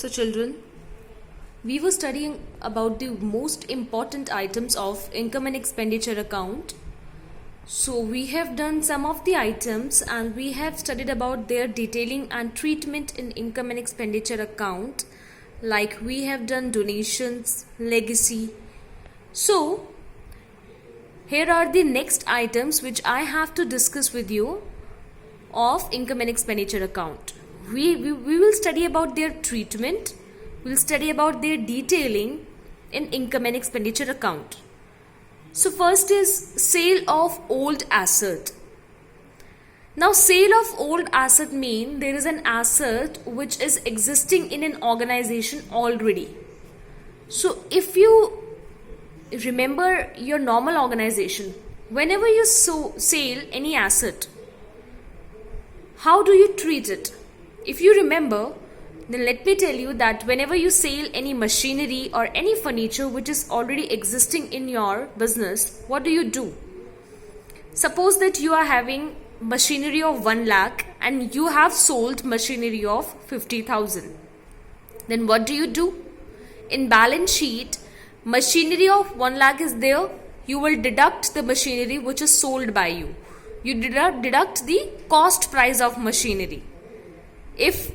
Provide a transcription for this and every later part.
So children, we were studying about the most important items of income and expenditure account. So we have done some of the items and we have studied about their detailing and treatment in income and expenditure account. Like we have done donations, legacy. So here are the next items which I have to discuss with you of income and expenditure account. We will study about their treatment. We'll study about their detailing in income and expenditure account. So first is sale of old asset. Now sale of old asset mean there is an asset which is existing in an organization already. So if you remember your normal organization, whenever you sell any asset, how do you treat it? If you remember, then let me tell you that whenever you sell any machinery or any furniture which is already existing in your business, what do? Suppose that you are having machinery of 1 lakh and you have sold machinery of 50,000. Then what do? In balance sheet, machinery of 1 lakh is there. You will deduct the machinery which is sold by you. You deduct the cost price of machinery. If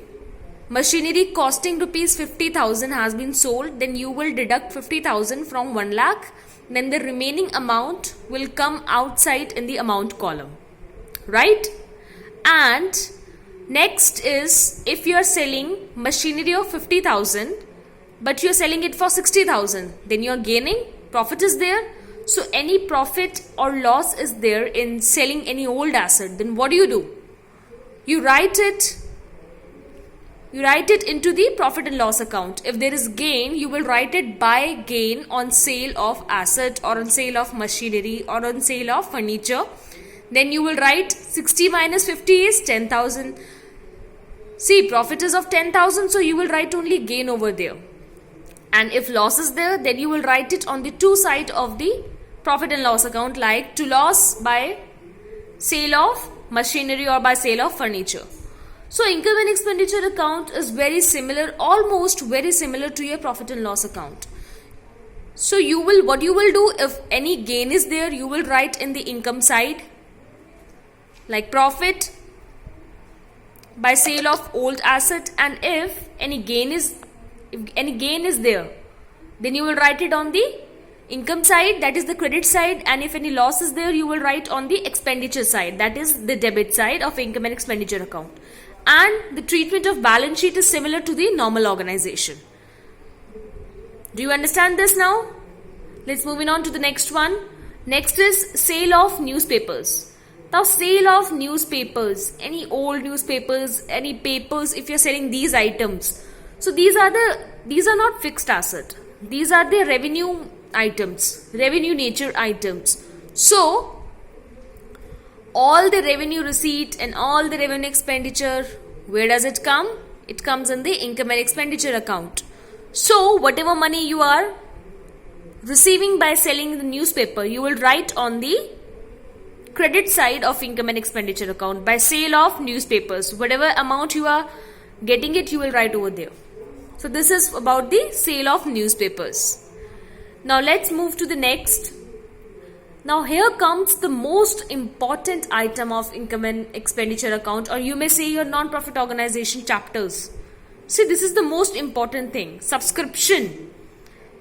machinery costing rupees 50,000 has been sold, then you will deduct 50,000 from 1 lakh. Then the remaining amount will come outside in the amount column. Right? And next is if you are selling machinery of 50,000 but you are selling it for 60,000, then you are gaining, profit is there. So any profit or loss is there in selling any old asset, then what do? You write it into the profit and loss account. If there is gain, you will write it by gain on sale of asset or on sale of machinery or on sale of furniture. Then you will write 60 minus 50 is 10,000. See, profit is of 10,000, so you will write only gain over there. And if loss is there, then you will write it on the two side of the profit and loss account, like to loss by sale of machinery or by sale of furniture. So income and expenditure account is very similar, almost very similar to your profit and loss account. So what you will do, if any gain is there, you will write in the income side, like profit by sale of old asset. And if any gain is there, then you will write it on the income side, that is the credit side. And if any loss is there, you will write on the expenditure side, that is the debit side of income and expenditure account. And the treatment of balance sheet is similar to the normal organization. Do you understand this now? Let's move on to the next one. Next is sale of newspapers. Now sale of newspapers, any old newspapers, any papers, if you're selling these items. So these are not fixed asset. These are the revenue items, revenue nature items. So all the revenue receipt and all the revenue expenditure, where does it come? It comes in the income and expenditure account. So whatever money you are receiving by selling the newspaper, you will write on the credit side of income and expenditure account by sale of newspapers. Whatever amount you are getting it, you will write over there. So this is about the sale of newspapers. Now let's move to the next. Now here comes the most important item of income and expenditure account, or you may say your non-profit organization chapters. See, this is the most important thing, subscription.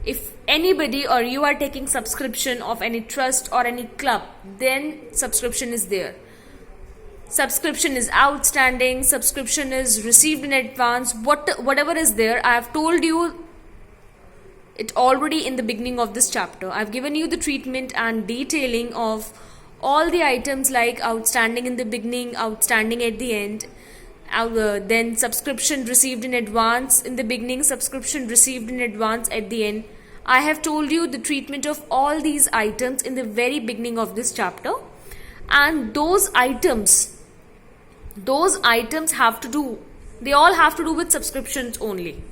If anybody or you are taking subscription of any trust or any club, then subscription is there. Subscription is outstanding, subscription is received in advance, whatever is there. I have told you it already in the beginning of this chapter. I've given you the treatment and detailing of all the items, like outstanding in the beginning, outstanding at the end, then subscription received in advance in the beginning, subscription received in advance at the end. I have told you the treatment of all these items in the very beginning of this chapter. And those items have to do with subscriptions only.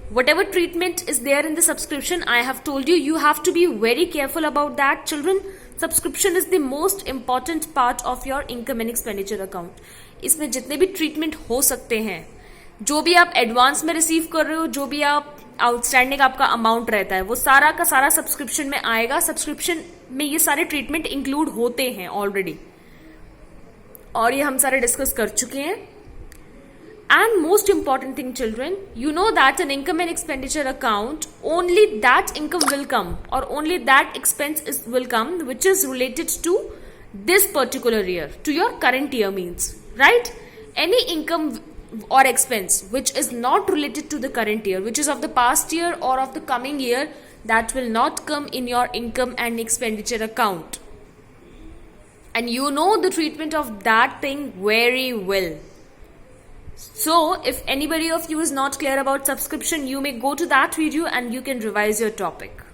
Whatever treatment is there in the subscription, I have told you, you have to be very careful about that, children. Subscription is the most important part of your income and expenditure account. इसमें जितने भी treatment हो सकते हैं, जो भी आप advance में रिसीव कर रहे हो, जो भी आप आउटस्टैंडिंग आपका अमाउंट रहता है, वो सारा का सारा सब्सक्रिप्शन में आएगा. सब्सक्रिप्शन में ये सारे ट्रीटमेंट इंक्लूड होते हैं ऑलरेडी, और ये हम सारे डिस्कस कर चुके हैं. And most important thing, children, you know that an income and expenditure account, only that income will come or only that expense will come which is related to this particular year, to your current year means, right? Any income or expense which is not related to the current year, which is of the past year or of the coming year, that will not come in your income and expenditure account. And you know the treatment of that thing very well. So, if anybody of you is not clear about subscription, you may go to that video and you can revise your topic.